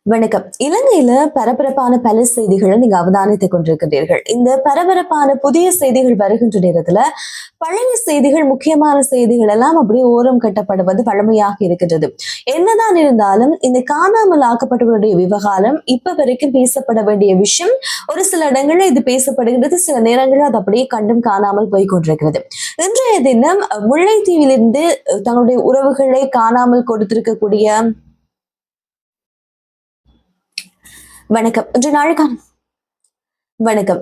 வணக்கம். இலங்கையில பரபரப்பான பல செய்திகளை நீங்க அவதானித்துக் கொண்டிருக்கின்றீர்கள். இந்த பரபரப்பான புதிய செய்திகள் வருகின்ற நேரத்துல பழைய செய்திகள், முக்கியமான செய்திகள் எல்லாம் அப்படியே ஓரம் கட்டப்படுவது வழமையாக இருக்கின்றது. என்னதான் இருந்தாலும் இந்த காணாமல் ஆக்கப்பட்டவருடைய விவகாரம் இப்ப வரைக்கும் பேசப்பட வேண்டிய விஷயம். ஒரு சில இடங்கள்ல இது பேசப்படுகிறது, சில நேரங்களில் அது அப்படியே கண்டும் காணாமல் போய் கொண்டிருக்கிறது. இன்றைய தினம் முல்லைத்தீவிலிருந்து தங்களுடைய உறவுகளை காணாமல் கொடுத்திருக்கக்கூடிய வணக்கம். இன்று நாளுக்கான வணக்கம்.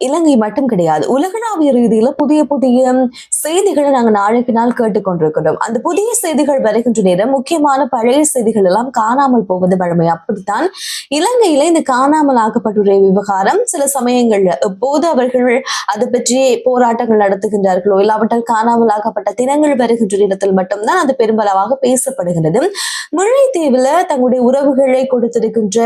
இலங்கை மட்டும் கிடையாது, உலகளாவிய ரீதியில புதிய புதிய செய்திகளை நாங்க நாளுக்கு நாள் கேட்டுக்கொண்டிருக்கிறோம். அந்த புதிய செய்திகள் வருகின்ற நேரம் முக்கியமான பழைய செய்திகள் எல்லாம் காணாமல் போவது வழமை. அப்படித்தான் இலங்கையில இந்த காணாமல் ஆக்கப்பட்டுள்ள விவகாரம் சில சமயங்கள்ல எப்போது அவர்கள் அதை பற்றி போராட்டங்கள் நடத்துகின்றார்களோ, இல்லாவிட்டால் காணாமல் ஆக்கப்பட்ட தினங்கள் வருகின்ற இடத்தில் மட்டும்தான் அது பெரும்பளவாக பேசப்படுகிறது. முல்லைத்தீவுல தங்களுடைய உறவுகளை கொடுத்திருக்கின்ற,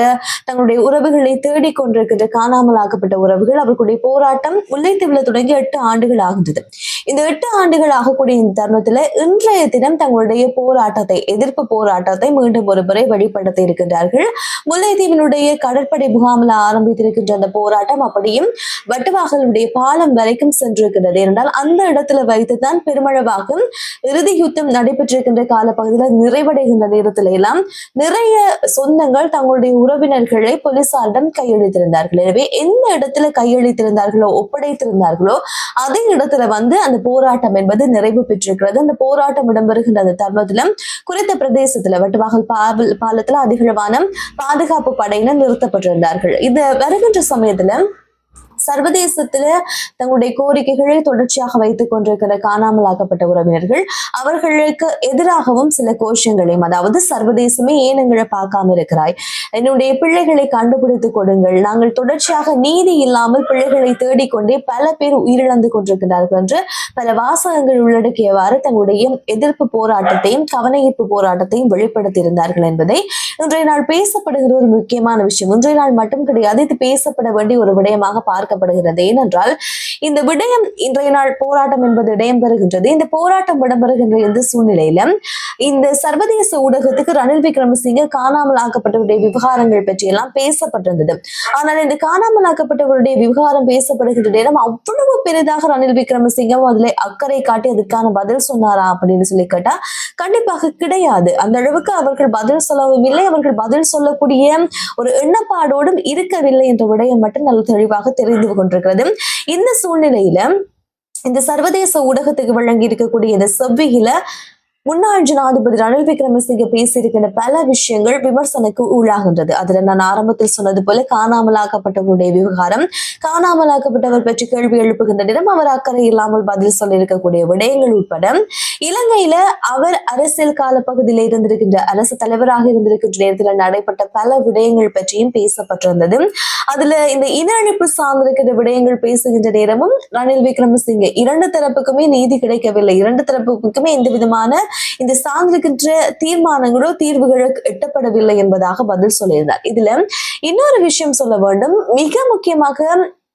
தங்களுடைய உறவுகளை தேடிக்கொண்டிருக்கின்ற காணாமல் ஆக்கப்பட்ட உறவுகள், அவர்களுடைய போராட்டம் முல்லைத்தீவுல தொடங்கி 8 ஆண்டுகள் ஆகின்றது. இந்த 8 ஆண்டுகள் ஆகக்கூடிய இந்த தருணத்துல இன்றைய தினம் தங்களுடைய போராட்டத்தை, எதிர்ப்பு போராட்டத்தை மீண்டும் ஒரு முறை வெளிப்படுத்தி இருக்கின்றார்கள். முல்லைத்தீவினுடைய கடற்படை முகாமில் ஆரம்பித்திருக்கின்ற அந்த போராட்டம் அப்படியும் வட்டுவாகலுடைய பாலம் வரைக்கும் சென்றிருக்கின்றது. என்றால் அந்த இடத்துல வைத்துதான் பெருமளவாக இறுதி யுத்தம் நடைபெற்றிருக்கின்ற காலப்பகுதியில் நிறைவடைகின்ற நேரத்தில எல்லாம் நிறைய சொந்தங்கள் தங்களுடைய உறவினர்களை போலீசாரிடம் கையளித்திருந்தார்கள். எனவே எந்த இடத்துல கையளித்திருந்தார்களோ, ஒப்படைத்திருந்தார்களோ அதே இடத்துல அந்த போராட்டம் என்பது நிறைவு பெற்றிருக்கிறது. அந்த போராட்டம் இடம்பெறுகின்ற அந்த தருணத்துல குறித்த பிரதேசத்துல வட்டுவாகல் பாலத்துல அதிகளவான பாதுகாப்பு படையினர் நிறுத்தப்பட்டிருந்தார்கள். இது வருகின்ற சமயத்துல சர்வதேசத்துல தங்களுடைய கோரிக்கைகளை தொடர்ச்சியாக வைத்துக் கொண்டிருக்கிற காணாமல் ஆக்கப்பட்ட உறவினர்கள் அவர்களுக்கு எதிராகவும் சில கோஷங்களையும், அதாவது சர்வதேசமே ஏன் எங்களை பார்க்காம இருக்கிறாய், என்னுடைய பிள்ளைகளை கண்டுபிடித்துக் கொடுங்கள், நாங்கள் தொடர்ச்சியாக நீதி இல்லாமல் பிள்ளைகளை தேடிக்கொண்டே பல பேர் உயிரிழந்து கொண்டிருக்கிறார்கள் என்று பல வாசகங்கள் உள்ளடக்கியவாறு தங்களுடைய எதிர்ப்பு போராட்டத்தையும் கவனஈர்ப்பு போராட்டத்தையும் வெளிப்படுத்தியிருந்தார்கள் என்பதை இன்றைய நாள் பேசப்படுகிற ஒரு முக்கியமான விஷயம். இன்றைய நாள் மட்டும் கிடையாது, இது பேசப்பட வேண்டிய ஒரு விடயமாக பார்க்கப்படுகிறது. ஏனென்றால் இந்த விடயம், இன்றைய நாள் போராட்டம் என்பது இடம்பெறுகின்றது. இந்த போராட்டம் இடம்பெறுகின்ற இந்த சூழ்நிலையில இந்த சர்வதேச ஊடகத்துக்கு ரணில் விக்ரமசிங்க காணாமல் ஆக்கப்பட்டவருடைய விவகாரங்கள் பற்றி எல்லாம் பேசப்பட்டிருந்தது. ஆனால் இந்த காணாமல் ஆக்கப்பட்டவருடைய விவகாரம் பேசப்படுகின்ற நேரம் அவ்வளவு பெரிதாக ரணில் விக்ரமசிங்கம் அதுல அக்கறை காட்டி அதுக்கான பதில் சொன்னாரா அப்படின்னு சொல்லி கேட்டா கண்டிப்பாக கிடையாது. அந்த அளவுக்கு அவர்கள் பதில் சொல்லவும் இல்லை, அவர்கள் பதில் சொல்லக்கூடிய ஒரு எண்ணப்பாடோடும் இருக்கவில்லை என்ற விடயம் மட்டும் நல்ல தெளிவாக தெரிந்து கொண்டிருக்கிறது. இந்த சூழ்நிலையில இந்த சர்வதேச ஊடகத்துக்கு வழங்கி இருக்கக்கூடிய இந்த செவ்வியில முன்னாள் ஜனாதிபதி ரணில் விக்ரமசிங்க பேசியிருக்கின்ற பல விஷயங்கள் விமர்சனக்கு உள்ளாகின்றது. அதுல நான் ஆரம்பத்தில் சொன்னது போல காணாமலாக்கப்பட்டவருடைய விவகாரம், காணாமலாக்கப்பட்டவர் பற்றி கேள்வி எழுப்புகின்ற நேரம் அவர் அக்கறை இல்லாமல் பதில் சொல்ல இருக்கக்கூடிய விடயங்கள் உட்பட இலங்கையில அவர் அரசியல் கால பகுதியில் இருந்திருக்கின்ற, அரசு தலைவராக இருந்திருக்கின்ற நேரத்தில் நடைபெற்ற பல விடயங்கள் பற்றியும் பேசப்பட்டிருந்தது. அதுல இந்த இன அழிப்பு சார்ந்திருக்கின்ற விடயங்கள் பேசுகின்ற நேரமும் ரணில் விக்ரமசிங்க இரண்டு தரப்புக்குமே நீதி கிடைக்கவில்லை, இரண்டு தரப்புக்குமே எந்த விதமான இந்த சார்ந்திருக்கின்ற தீர்மானங்களோ தீர்வுகளோ எட்டப்படவில்லை என்பதாக பதில் சொல்லியிருந்தார். இதுல இன்னொரு விஷயம் சொல்ல வேண்டும். மிக முக்கியமாக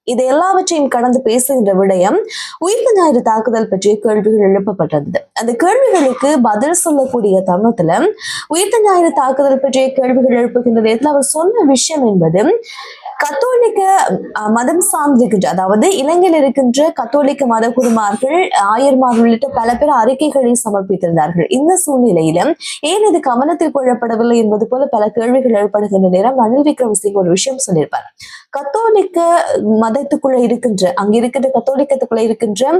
இது எல்லாவற்றையும் கடந்து பேசுகின்ற விடயம் உயிர்த்த ஞாயிறு தாக்குதல் பற்றிய கேள்விகள் எழுப்பப்பட்டது. அந்த கேள்விகளுக்கு பதில் சொல்லக்கூடிய தருணத்துல உயிர்த்த ஞாயிறு தாக்குதல் பற்றிய கேள்விகள் எழுப்புகின்ற நேரத்தில் அவர் சொன்ன விஷயம் என்பது கத்தோலிக்க மதம் சார்ந்திருக்கின்ற, அதாவது இலங்கையில் இருக்கின்ற கத்தோலிக்க மத குருமார்கள், ஆயர்மார்கள் உள்ளிட்ட பல பேர் அறிக்கைகளை சமர்ப்பித்திருந்தார்கள். இந்த சூழ்நிலையில ஏன் இது கவனத்தில் கொள்ளப்படவில்லை என்பது போல பல கேள்விகள் ஏற்படுகின்ற நேரம் ரணில் விக்ரமசிங்க ஒரு விஷயம் சொல்லியிருப்பார். கத்தோலிக்க மதத்துக்குள்ள இருக்கின்ற, அங்க இருக்கின்ற கத்தோலிக்கத்துக்குள்ள இருக்கின்ற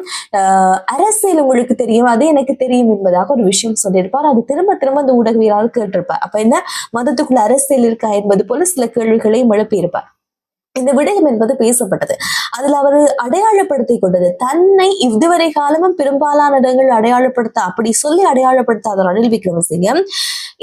அரசியல் உங்களுக்கு தெரியும், அது எனக்கு தெரியும் என்பதாக ஒரு விஷயம் சொல்லியிருப்பார். அது திரும்ப திரும்ப அந்த ஊடகவியலாளர் கேட்டிருப்பார். அப்ப என்ன மதத்துக்குள்ள அரசியல் இருக்கா என்பது போல சில கேள்விகளையும் எழுப்பியிருப்பார். இந்த விடயம் என்பது பேசப்பட்டது. அதுல அவர் அடையாளப்படுத்திக் கொண்டது, தன்னை இதுவரை காலமும் பெரும்பாலான இடங்கள் அடையாளப்படுத்த, அப்படி சொல்லி அடையாளப்படுத்தாத ரணில் விக்ரமசிங்க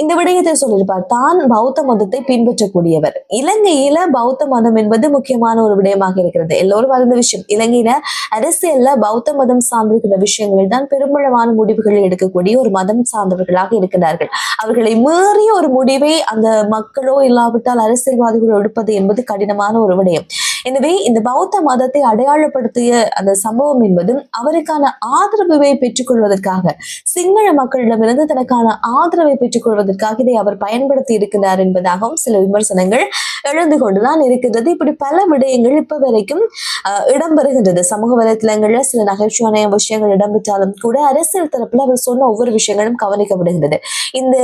இந்த விடயத்தை சொல்லியிருப்பார். தான் பௌத்த மதத்தை பின்பற்றக்கூடியவர். இலங்கையில பௌத்த மதம் என்பது முக்கியமான ஒரு விடயமாக இருக்கிறது. எல்லோரும் அறிந்த விஷயம். இலங்கையில அரசியல்ல பௌத்த மதம் சார்ந்திருக்கிற விஷயங்கள் தான் பெரும்பளவான முடிவுகளை எடுக்கக்கூடிய ஒரு மதம் சார்ந்தவர்களாக இருக்கிறார்கள். அவர்களை மீறிய ஒரு முடிவை அந்த மக்களோ இல்லாவிட்டால் அரசியல்வாதிகளோ எடுப்பது என்பது கடினமான ஒரு விடயம். எனவே இந்த பௌத்த மதத்தை அடையாளப்படுத்திய அந்த சம்பவம் என்பதும் அவருக்கான ஆதரவை பெற்றுக் கொள்வதற்காக, சிங்கள மக்களிடமிருந்து தனக்கான ஆதரவை பெற்றுக் கொள்வதற்காக இதை அவர் பயன்படுத்தி இருக்கிறார் என்பதாகவும் சில விமர்சனங்கள் எழுந்து கொண்டுதான் இருக்கின்றது. இப்படி பல விடயங்கள் இப்ப வரைக்கும் இடம்பெறுகின்றது. சமூக வலைத்தளங்கள்ல சில நகைச்சுவையான விஷயங்கள் இடம்பெற்றாலும் கூட அரசியல் தரப்புல அவர் சொன்ன ஒவ்வொரு விஷயங்களும் கவனிக்கப்படுகின்றது. இந்த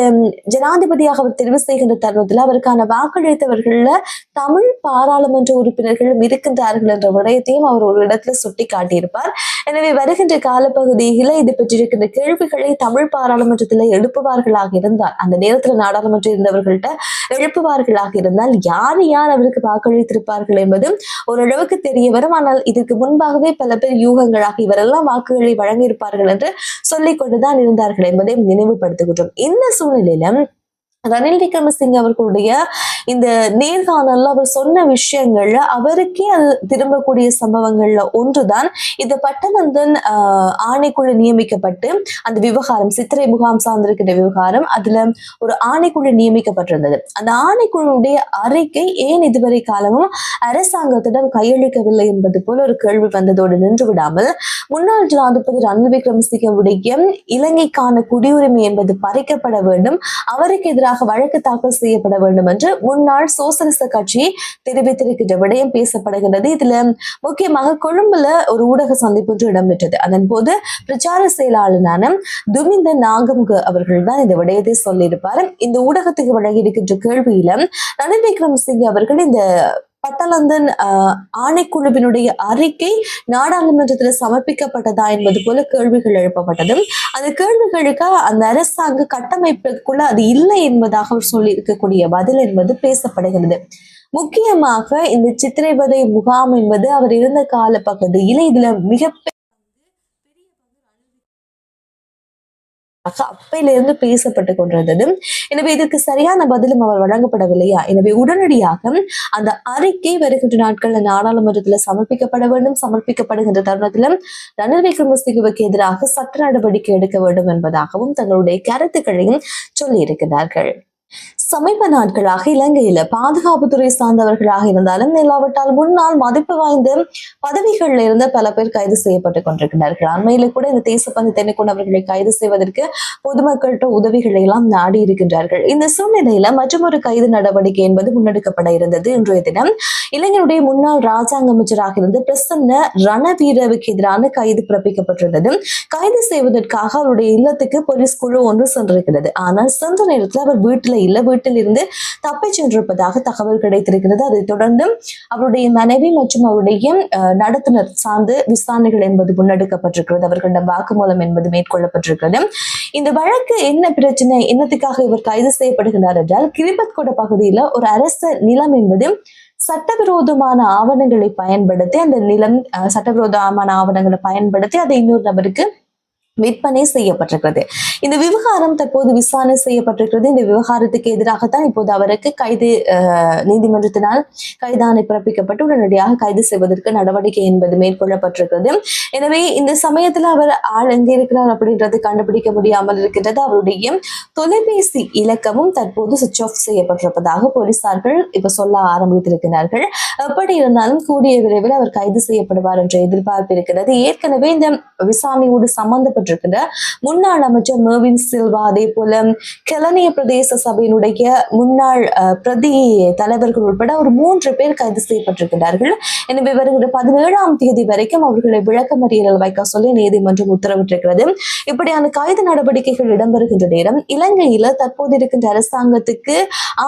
ஜனாதிபதியாக அவர் தெரிவு செய்கின்ற தருணத்தில் அவருக்கான வாக்களித்தவர்கள தமிழ் பாராளுமன்ற உறுப்பினர்களும் இருக்கின்றார்கள் என்ற விடயத்தையும் அவர் ஒரு இடத்துல சுட்டி காட்டியிருப்பார். எனவே வருகின்ற காலப்பகுதியில இது பெற்றிருக்கின்ற கேள்விகளை தமிழ் பாராளுமன்றத்தில் எழுப்புவார்களாக இருந்தால், அந்த நேரத்தில் நாடாளுமன்றம் இருந்தவர்கள்ட்ட எழுப்புவார்களாக இருந்தால் யார் யார் அவருக்கு வாக்களித்திருப்பார்கள் என்பதும் ஓரளவுக்கு தெரிய வரும். ஆனால் இதற்கு முன்பாகவே பல பேர் யூகங்களாக இவரெல்லாம் வாக்குகளை வழங்கியிருப்பார்கள் என்று சொல்லிக் கொண்டுதான் இருந்தார்கள் என்பதை நினைவுபடுத்துகின்றோம். இந்த சூழ்நிலையில ரணில் விக்ரமசிங்க அவர்களுடைய இந்த நேர்காணல்ல அவர் சொன்ன விஷயங்கள்ல அவருக்கே அது திரும்பக்கூடிய சம்பவங்கள்ல ஒன்றுதான் இந்த பட்டமன்றன் ஆணைக்குழு நியமிக்கப்பட்டு அந்த விவகாரம், சித்திரை முகாம் சார்ந்திருக்கிற விவகாரம், அதுல ஒரு ஆணைக்குழு நியமிக்கப்பட்டிருந்தது. அந்த ஆணைக்குழுடைய அறிக்கை ஏன் இதுவரை காலமும் அரசாங்கத்திடம் கையளிக்கவில்லை என்பது போல ஒரு கேள்வி வந்ததோடு நின்று விடாமல், முன்னாள் ஜனாதிபதி ரணில் விக்ரமசிங்கவுடைய இலங்கைக்கான குடியுரிமை என்பது பறிக்கப்பட வேண்டும், அவருக்கு எதிராக வழக்கு தாக்கல் செய்யப்பட வேண்டும் என்று முன்னாள் சோசலிச கட்சி தெரிவித்திருக்கின்ற விடயம் பேசப்படுகின்றது. இதுல முக்கியமாக கொழும்புல ஒரு ஊடக சந்திப்பு ஒன்று இடம்பெற்றது. அதன் போது பிரச்சார செயலாளரான துமிந்த நாகமுக அவர்கள் தான் இந்த விடயத்தை சொல்லியிருப்பார். இந்த ஊடகத்துக்கு வழங்கியிருக்கின்ற கேள்வியில ரணில் விக்ரமசிங்கே அவர்கள் இந்த பட்டலந்தன் ஆணைக்குழுவினுடைய அறிக்கை நாடாளுமன்றத்தில் சமர்ப்பிக்கப்பட்டதா என்பது போல கேள்விகள் எழுப்பப்பட்டது. அந்த கேள்விகளுக்கு அந்த அரசாங்க கட்டமைப்புக்குள்ள அது இல்லை என்பதாக அவர் சொல்லி இருக்கக்கூடிய பதில் என்பது பேசப்படுகிறது. முக்கியமாக இந்த சித்திரைவதை முகாம் என்பது அவர் இருந்த கால பகுதியில இதுல மிகப்பெரிய அப்பையிலிருந்து பேசப்பட்டு கொண்டிருந்தது. எனவே இதற்கு சரியான பதிலும் அவர் வழங்கப்படவில்லையா? எனவே உடனடியாக அந்த அறிக்கை வருகின்ற நாட்கள்ல நாடாளுமன்றத்தில் சமர்ப்பிக்கப்பட வேண்டும். சமர்ப்பிக்கப்படுகின்ற தருணத்திலும் ரணில் விக்ரமசிங்கவுக்கு எதிராக சட்ட நடவடிக்கை எடுக்க வேண்டும் என்பதாகவும் தங்களுடைய கருத்துக்களையும் சொல்லி இருக்கிறார்கள். சமீப நாட்களாக இலங்கையில பாதுகாப்புத்துறை சார்ந்தவர்களாக இருந்தாலும் இல்லாவிட்டால் முன்னால் மதிப்பு வாய்ந்த பதவிகள்ல இருந்த பல பேர் கைது செய்யப்பட்டுக் கொண்டிருக்கிறார்கள். அண்மையில கூட இந்த தேசப்பந்து தென்னைக்கொண்டு அவர்களை கைது செய்வதற்கு பொதுமக்கள்கிட்ட உதவிகளை எல்லாம் நாடி இருக்கின்றார்கள். இந்த சூழ்நிலையில மற்றொரு கைது நடவடிக்கை என்பது முன்னெடுக்கப்பட இருந்தது. இன்றைய தினம் இலங்கையுடைய முன்னாள் ராஜாங்க அமைச்சராக இருந்த பிரசன்ன ரணவீரவுக்கு எதிரான கைது பிறப்பிக்கப்பட்டிருந்தது. கைது செய்வதற்காக அவருடைய இல்லத்துக்கு போலீஸ் குழு ஒன்று சென்றிருக்கிறது. ஆனால் சென்ற நேரத்தில் அவர் வீட்டில் வீட்டில் இருந்து தப்பி சென்றிருப்பதாக தகவல் கிடைத்திருக்கிறது. அதைத் தொடர்ந்து அவருடைய மனைவி மற்றும் அவருடைய நடத்துனர் சார்ந்து விசாரணைகள் என்பது முன்னெடுக்கப்பட்டிருக்கிறது. அவர்களிடம் வாக்குமூலம் என்பது மேற்கொள்ளப்பட்டிருக்கிறது. இந்த வழக்கு என்ன பிரச்சனை, என்னத்துக்காக இவர் கைது செய்யப்படுகிறார் என்றால், கிரிபத்கொட பகுதியில ஒரு அரச நிலம் என்பது சட்டவிரோதமான ஆவணங்களை பயன்படுத்தி, அந்த நிலம் சட்டவிரோதமான ஆவணங்களை பயன்படுத்தி அதை இன்னொரு நபருக்கு விற்பனை செய்யப்பட்டிருக்கிறது. இந்த விவகாரம் தற்போது விசாரணை செய்யப்பட்டிருக்கிறது. இந்த விவகாரத்துக்கு எதிராகத்தான் இப்போது அவருக்கு நீதிமன்றத்தினால் கைதாணை பிறப்பிக்கப்பட்டு உடனடியாக கைது செய்வதற்கு நடவடிக்கை என்பது மேற்கொள்ளப்பட்டிருக்கிறது. எனவே இந்த சமயத்துல அவர் ஆள் எங்க இருக்கிறார் அப்படின்றது கண்டுபிடிக்க முடியாமல் இருக்கின்றது. அவருடைய தொலைபேசி இலக்கமும் தற்போது சுவிட்ச் ஆஃப் செய்யப்பட்டிருப்பதாக போலீசார்கள் இப்ப சொல்ல ஆரம்பித்திருக்கிறார்கள். எப்படி இருந்தாலும் கூடிய விரைவில் அவர் கைது செய்யப்படுவார் என்ற எதிர்பார்ப்பு இருக்கிறது. ஏற்கனவே இந்த விசாரணையோடு சம்பந்தப்பட்ட முன்னாள் அமைச்சர் மெர்வின் சில்வா, அதே போல கெலனிய பிரதேச சபையினுடைய முன்னாள் பிரதி தலைவர்கள் உட்பட ஒரு 3 பேர் கைது செய்யப்பட்டிருக்கிறார்கள். எனவே வருகிற 17ஆம் தேதி வரைக்கும் அவர்களை விளக்கமறியலில் வைக்க சொல்லி நீதிமன்றம் உத்தரவிட்டிருக்கிறது. இப்படியான கைது நடவடிக்கைகள் இடம்பெறுகின்ற நேரம் இலங்கையில தற்போது இருக்கின்ற அரசாங்கத்துக்கு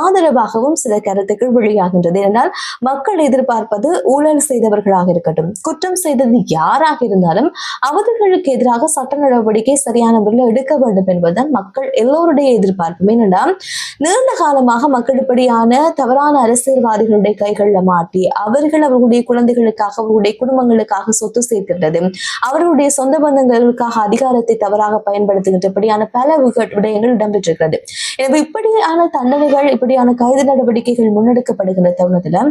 ஆதரவாகவும் சில கருத்துக்கள் வெளியாகின்றது. என்றால் மக்கள் எதிர்பார்ப்பது ஊழல் செய்தவர்களாக இருக்கட்டும், குற்றம் செய்தது யாராக இருந்தாலும் அவர்களுக்கு எதிராக சட்ட நடவடிக்கை சரியான முறையில் எடுக்க வேண்டும் என்பதுதான் மக்கள் எல்லோருடைய எதிர்பார்ப்பு. ஏனென்றால் நீண்ட காலமாக மக்கள் இப்படியான தவறான அரசியல்வாதிகளுடைய கைகள்ல மாட்டி அவர்களுடைய குழந்தைகளுக்காக, அவர்களுடைய குடும்பங்களுக்காக சொத்து சேர்க்கின்றது, அவர்களுடைய சொந்த பந்தங்களுக்காக அதிகாரத்தை தவறாக பயன்படுத்துகின்ற இப்படியான பல விடயங்கள் இடம்பெற்றிருக்கிறது. எனவே இப்படியான தண்டனைகள், இப்படியான கைது நடவடிக்கைகள் முன்னெடுக்கப்படுகின்ற தருணத்துல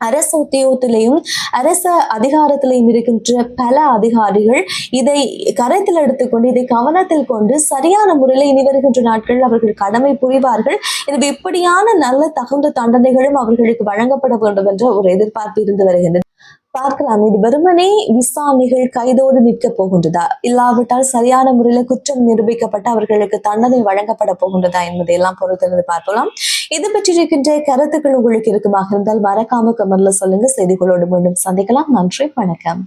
அரசு உத்தியோகத்திலையும் அரச அதிகாரத்திலையும் இருக்கின்ற பல அதிகாரிகள் இதை கருத்தில் எடுத்துக்கொண்டு இதை கவனத்தில் கொண்டு சரியான முறையில் இனி வருகின்ற நாட்களில் அவர்கள் கடமை புரிவார்கள். எனவே இப்படியான நல்ல தகுந்த தண்டனைகளும் அவர்களுக்கு வழங்கப்பட வேண்டும் என்ற ஒரு எதிர்பார்ப்பு இருந்து வருகின்றது. பார்க்கலாம், இது வெறுமனே விசாரணைகள் கைதோடு நிற்க போகின்றதா, இல்லாவிட்டால் சரியான முறையில குற்றம் நிரூபிக்கப்பட்டு அவர்களுக்கு தண்டனை வழங்கப்பட போகின்றதா என்பதை எல்லாம் பொறுத்திருந்து பார்க்கலாம். இது பற்றி இருக்கின்ற கருத்துக்கள் உங்களுக்கு இருக்குமாக இருந்தால் மறக்காம கமெண்ட்ல சொல்லுங்க. செய்திகளோடு மீண்டும் சந்திக்கலாம். நன்றி, வணக்கம்.